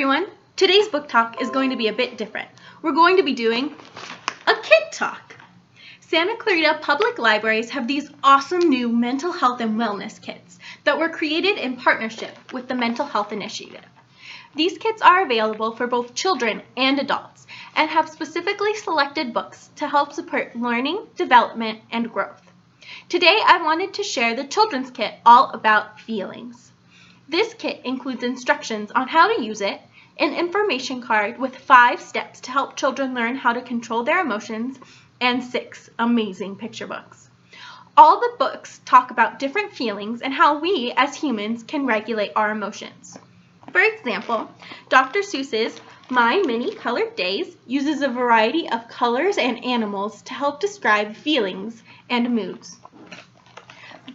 everyone! Today's book talk is going to be a bit different. We're going to be doing a kid talk. Santa Clarita Public Libraries have these awesome new mental health and wellness kits that were created in partnership with the Mental Health Initiative. These kits are available for both children and adults and have specifically selected books to help support learning, development, and growth. Today I wanted to share the children's kit all about feelings. This kit includes instructions on how to use it, an information card with 5 steps to help children learn how to control their emotions, and 6 amazing picture books. All the books talk about different feelings and how we as humans can regulate our emotions. For example, Dr. Seuss's My MiniColored Days uses a variety of colors and animals to help describe feelings and moods.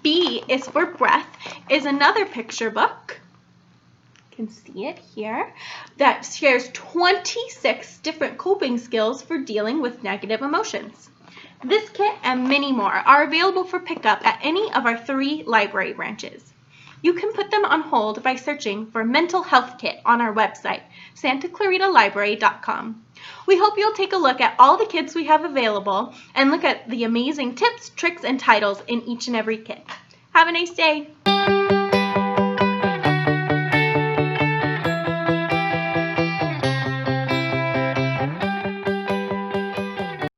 B is for Breath is another picture book, you can see it here, that shares 26 different coping skills for dealing with negative emotions. This kit and many more are available for pickup at any of our 3 library branches. You can put them on hold by searching for Mental Health Kit on our website, santaclaritalibrary.com. We hope you'll take a look at all the kits we have available and look at the amazing tips, tricks, and titles in each and every kit. Have a nice day!